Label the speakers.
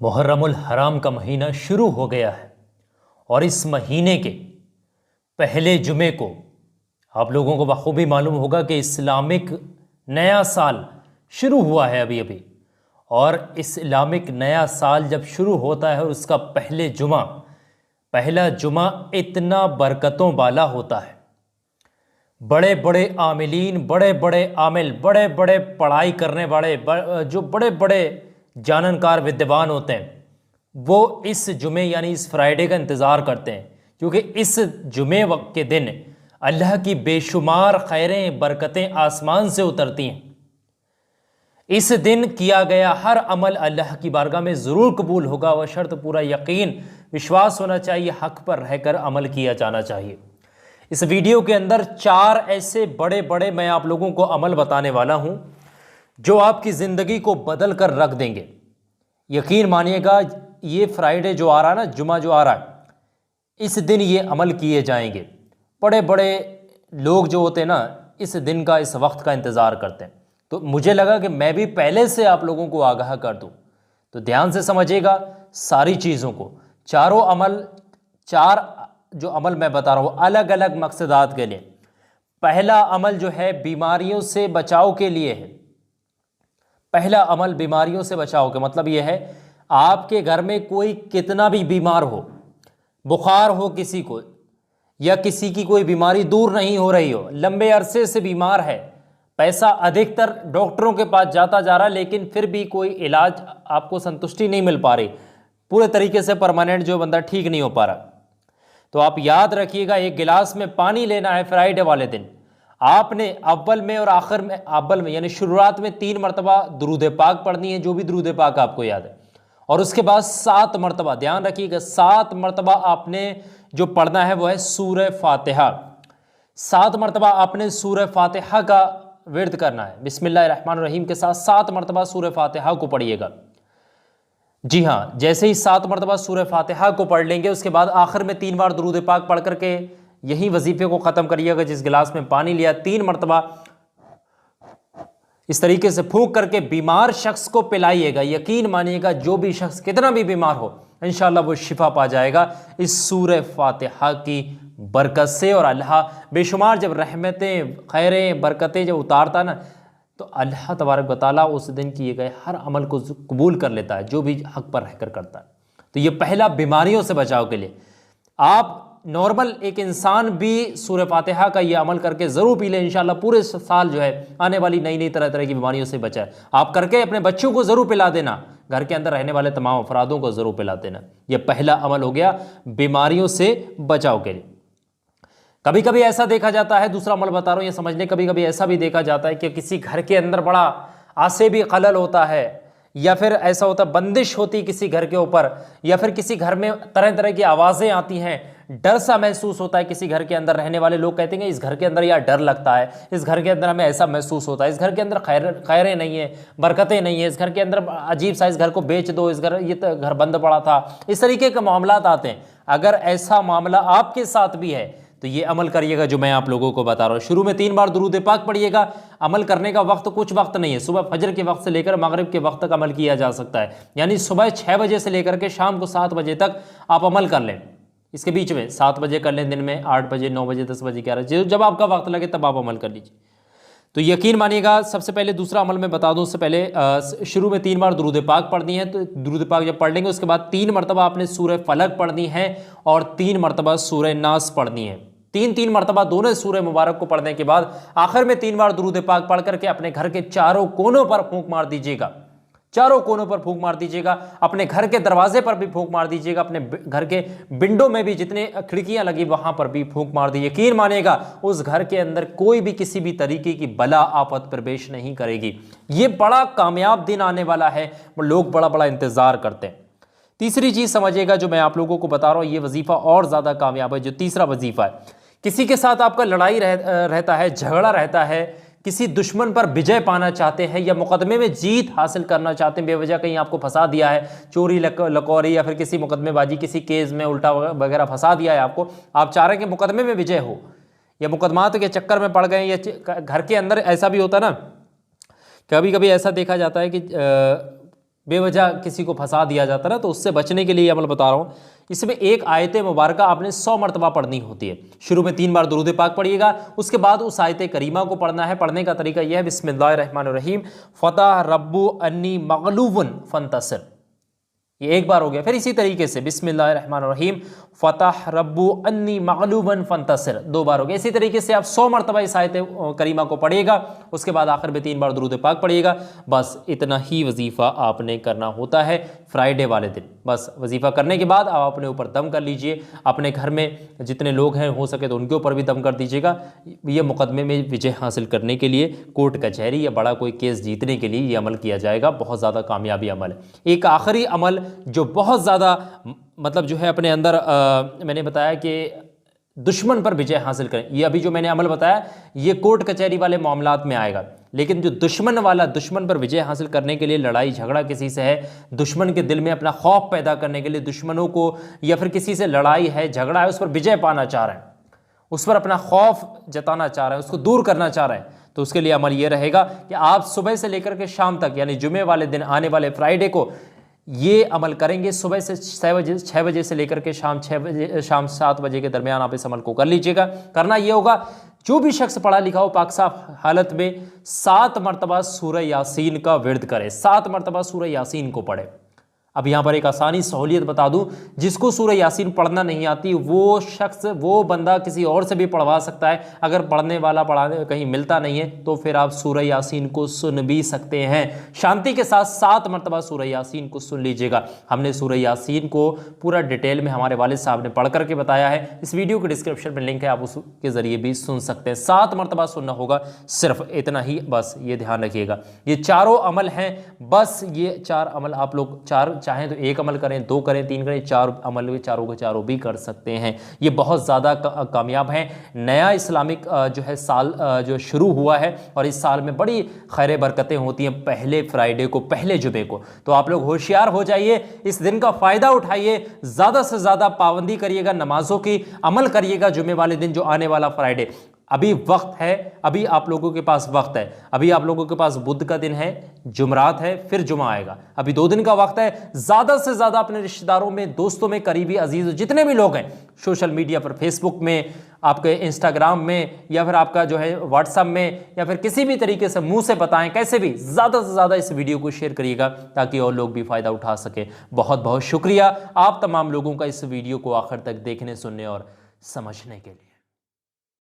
Speaker 1: मुहर्रमुल हराम का महीना शुरू हो गया है और इस महीने के पहले जुमे को आप लोगों को बखूबी मालूम होगा कि इस्लामिक नया साल शुरू हुआ है अभी अभी। और इस्लामिक नया साल जब शुरू होता है और उसका पहला जुमा इतना बरकतों वाला होता है। बड़े बड़े आमिलीन, बड़े बड़े आमिल, बड़े बड़े पढ़ाई करने वाले, जो बड़े बड़े जाननकार विद्वान होते हैं, वो इस जुमे यानी इस फ्राइडे का इंतज़ार करते हैं, क्योंकि इस जुमे वक्त के दिन अल्लाह की बेशुमार खैरें बरकतें आसमान से उतरती हैं। इस दिन किया गया हर अमल अल्लाह की बारगाह में ज़रूर कबूल होगा, वह शर्त पूरा यकीन विश्वास होना चाहिए, हक़ पर रहकर अमल किया जाना चाहिए। इस वीडियो के अंदर 4 ऐसे बड़े बड़े मैं आप लोगों को अमल बताने वाला हूं जो आपकी ज़िंदगी को बदल कर रख देंगे। यकीन मानिएगा, ये फ्राइडे जो आ रहा है ना, जुमा जो आ रहा है, इस दिन ये अमल किए जाएंगे। बड़े बड़े लोग जो होते हैं ना, इस दिन का, इस वक्त का इंतज़ार करते हैं। तो मुझे लगा कि मैं भी पहले से आप लोगों को आगाह कर दूं। तो ध्यान से समझिएगा सारी चीज़ों को। 4 जो अमल मैं बता रहा हूँ अलग अलग मकसदात के लिए। पहला अमल जो है बीमारियों से बचाव के लिए है। पहला अमल बीमारियों से बचाव का मतलब यह है, आपके घर में कोई कितना भी बीमार हो, बुखार हो किसी को, या किसी की कोई बीमारी दूर नहीं हो रही हो, लंबे अरसे से बीमार है, पैसा अधिकतर डॉक्टरों के पास जाता जा रहा है, लेकिन फिर भी कोई इलाज आपको संतुष्टि नहीं मिल पा रही, पूरे तरीके से परमानेंट जो बंदा ठीक नहीं हो पा रहा, तो आप याद रखिएगा, एक गिलास में पानी लेना है। फ्राइडे वाले दिन आपने अव्वल में और आखिर में, अव्वल में यानी शुरुआत में 3 मरतबा दुरूद पाक पढ़नी है, जो भी दुरूद पाक आपको याद है, और उसके बाद 7 मरतबा, ध्यान रखिएगा, 7 मरतबा आपने जो पढ़ना है वो है सूरह फातिहा। 7 मरतबा आपने सूरह फातिहा का विर्द करना है। बिस्मिल्लाहिर्रहमानिर्रहीम के साथ 7 मरतबा सूरह फातिहा को पढ़िएगा। जी हाँ, जैसे ही 7 मरतबा सूरह फातिहा को पढ़ लेंगे, उसके बाद आखिर में 3 बार दुरूद पाक पढ़ करके यही वजीफे को ख़त्म करिएगा। जिस गिलास में पानी लिया, 3 मरतबा इस तरीके से फूंक करके बीमार शख्स को पिलाइएगा। यकीन मानिएगा, जो भी शख्स कितना भी बीमार हो, इंशाअल्लाह वो शिफा पा जाएगा इस सूरह फातिहा की बरकत से। और अल्लाह बेशुमार जब रहमतें, खैरें, बरकतें जब उतारता ना, तो अल्लाह तबारक व तआला उस दिन किए गए हर अमल को कबूल कर लेता है, जो भी हक पर रहकर करता है। तो ये पहला बीमारियों से बचाव के लिए। आप नॉर्मल एक इंसान भी सूरह फातिहा का ये अमल करके ज़रूर पी ले, इंशाअल्लाह पूरे साल जो है आने वाली नई नई तरह तरह की बीमारियों से बचाए। आप करके अपने बच्चों को ज़रूर पिला देना, घर के अंदर रहने वाले तमाम अफरादों को ज़रूर पिला देना। यह पहला अमल हो गया बीमारियों से बचाव के लिए। कभी कभी ऐसा देखा जाता है, दूसरा अमल बता रहा हूँ ये समझ लें, कभी कभी ऐसा भी देखा जाता है कि किसी घर के अंदर बड़ा आसेबी खलल होता है, या फिर ऐसा होता है बंदिश होती किसी घर के ऊपर, या फिर किसी घर में तरह तरह की आवाज़ें आती हैं, डर सा महसूस होता है किसी घर के अंदर रहने वाले लोग कहते हैं इस घर के अंदर यार डर लगता है, इस घर के अंदर हमें ऐसा महसूस होता है, इस घर के अंदर खैरें नहीं है, बरकतें नहीं है, इस घर के अंदर अजीब सा, इस घर को बेच दो, इस घर, ये तो घर बंद पड़ा था, इस तरीके के मामलात आते हैं। अगर ऐसा मामला आपके साथ भी है तो ये अमल करिएगा जो मैं आप लोगों को बता रहा हूँ। शुरू में 3 बार दुरूद पाक पढ़िएगा। अमल करने का वक्त कुछ वक्त नहीं है, सुबह फजर के वक्त से लेकर मगरिब के वक्त तक अमल किया जा सकता है, यानी सुबह 6 बजे से लेकर के शाम को 7 बजे तक आप अमल कर लें। इसके बीच में 7 बजे कर लें, दिन में 8 बजे, 9 बजे, 10 बजे, 11 बजे, जब आपका वक्त लगे तब आप अमल कर लीजिए। तो यकीन मानिएगा, सबसे पहले दूसरा अमल मैं बता दूं उससे पहले, शुरू में 3 बार दुरूद पाक पढ़नी है। तो दुरूद पाक जब पढ़ लेंगे उसके बाद 3 मरतबा आपने सूरह फलक पढ़नी है और 3 मरतबा सूरह नास पढ़नी है। 3 मरतबा दोनों सूरह मुबारक को पढ़ने के बाद आखिर में 3 बार दुरूद पाक पढ़ करके अपने घर के चारों कोनों पर फूंक मार दीजिएगा। चारों कोनों पर फूंक मार दीजिएगा, अपने घर के दरवाजे पर भी फूंक मार दीजिएगा, अपने घर के विंडो में भी जितने खिड़कियां लगी वहां पर भी फूंक मार दीजिए। यकीन मानिएगा, उस घर के अंदर कोई भी किसी भी तरीके की बला आफत प्रवेश नहीं करेगी। ये बड़ा कामयाब दिन आने वाला है, लोग बड़ा बड़ा इंतजार करते हैं। तीसरी चीज समझिएगा जो मैं आप लोगों को बता रहा हूं, ये वजीफा और ज्यादा कामयाब है। जो तीसरा वजीफा है, किसी के साथ आपका लड़ाई रहता है, झगड़ा रहता है, किसी दुश्मन पर विजय पाना चाहते हैं या मुकदमे में जीत हासिल करना चाहते हैं, बेवजह कहीं आपको फंसा दिया है, चोरी लकौरी या फिर किसी मुकदमेबाजी, किसी केस में उल्टा वगैरह फंसा दिया है आपको, आप चाह रहे हैं कि मुकदमे में विजय हो, या मुकदमात के चक्कर में पड़ गए, या घर के अंदर ऐसा भी होता ना, कभी कभी ऐसा देखा जाता है कि बेवजह किसी को फंसा दिया जाता है ना, तो उससे बचने के लिए अमल बता रहा हूँ। इसमें एक आयत मुबारका आपने 100 मरतबा पढ़नी होती है। शुरू में 3 बार दुरूद पाक पढ़िएगा, उसके बाद उस आयत करीमा को पढ़ना है। पढ़ने का तरीका यह है, बिस्मिल्लाहिर्रहमानिर्रहीम फतह रब्बु अन्नी मगलूबुन फंतसिर, ये एक बार हो गया। फिर इसी तरीके से बिस्मिल्लाहिर्रहमानिर्रहीम फतह रब्बु अन्नी मगलूबन फंतसिर, 2 बार हो गया। इसी तरीके से आप 100 मरतबा इस आयत करीमा को पढ़िएगा, उसके बाद आखिर में 3 बार दुरूद पाक पढ़िएगा। बस इतना ही वजीफ़ा आपने करना होता है फ्राइडे वाले दिन। बस वजीफ़ा करने के बाद आप अपने ऊपर दम कर लीजिए, अपने घर में जितने लोग हैं हो सके तो उनके ऊपर भी दम कर दीजिएगा। ये मुकदमे में विजय हासिल करने के लिए, कोर्ट कचहरी या बड़ा कोई केस जीतने के लिए ये अमल किया जाएगा। बहुत ज़्यादा कामयाबी अमल है। एक आखिरी अमल जो बहुत ज़्यादा मतलब जो है अपने अंदर मैंने बताया कि दुश्मन पर विजय हासिल करें। ये अभी जो मैंने अमल बताया ये कोर्ट कचहरी वाले मामलात में आएगा, लेकिन जो दुश्मन वाला, दुश्मन पर विजय हासिल करने के लिए लड़ाई झगड़ा किसी से है, दुश्मन के दिल में अपना खौफ पैदा करने के लिए दुश्मनों को, या फिर किसी से लड़ाई है झगड़ा है, उस पर विजय पाना चाह रहे हैं, उस पर अपना खौफ जताना चाह रहे हैं, उसको दूर करना चाह रहे हैं, तो उसके लिए अमल ये रहेगा कि आप सुबह से लेकर के शाम तक, यानी जुमे वाले दिन आने वाले फ्राइडे को ये अमल करेंगे। सुबह से 6 बजे से लेकर के शाम 7 बजे के दरमियान आप इस अमल को कर लीजिएगा। करना ये होगा, जो भी शख्स पढ़ा लिखा हो पाक साफ हालत में 7 मरतबा सूरह यासीन का विर्द करे, 7 मरतबा सूरह यासीन को पढ़े। अब यहाँ पर एक आसानी सहूलियत बता दूं, जिसको सूरह यासीन पढ़ना नहीं आती वो शख्स, वो बंदा किसी और से भी पढ़वा सकता है। अगर पढ़ने वाला पढ़ाने कहीं मिलता नहीं है तो फिर आप सूरह यासीन को सुन भी सकते हैं। शांति के साथ 7 मरतबा सूरह यासीन को सुन लीजिएगा। हमने सूरह यासीन को पूरा डिटेल में हमारे वालिद साहब ने पढ़ करके बताया है। इस वीडियो के डिस्क्रिप्शन में लिंक है, आप उसके ज़रिए भी सुन सकते हैं। 7 मरतबा सुनना होगा, सिर्फ इतना ही, बस ये ध्यान रखिएगा। ये चारों अमल हैं, बस ये 4 अमल आप लोग, 4 चाहें तो 1 अमल करें, 2 करें, 3 करें, 4 अमल भी चारों के चारों भी कर सकते हैं। ये बहुत ज़्यादा कामयाब हैं। नया इस्लामिक जो है साल जो शुरू हुआ है, और इस साल में बड़ी खैर बरकतें होती हैं पहले फ्राइडे को, पहले जुमे को। तो आप लोग होशियार हो जाइए, इस दिन का फ़ायदा उठाइए, ज़्यादा से ज़्यादा पाबंदी करिएगा नमाजों की, अमल करिएगा जुमे वाले दिन जो आने वाला फ्राइडे। अभी वक्त है, अभी आप लोगों के पास वक्त है। अभी आप लोगों के पास बुध का दिन है, जुमरात है, फिर जुमा आएगा। अभी 2 दिन का वक्त है। ज़्यादा से ज़्यादा अपने रिश्तेदारों में, दोस्तों में, करीबी अजीज जितने भी लोग हैं, सोशल मीडिया पर, फेसबुक में, आपके इंस्टाग्राम में, या फिर आपका जो है व्हाट्सएप में, या फिर किसी भी तरीके से मुंह से बताएं, कैसे भी ज़्यादा से ज़्यादा इस वीडियो को शेयर करिएगा ताकि और लोग भी फ़ायदा उठा सकें। बहुत बहुत शुक्रिया आप तमाम लोगों का इस वीडियो को आखिर तक देखने, सुनने और समझने के लिए।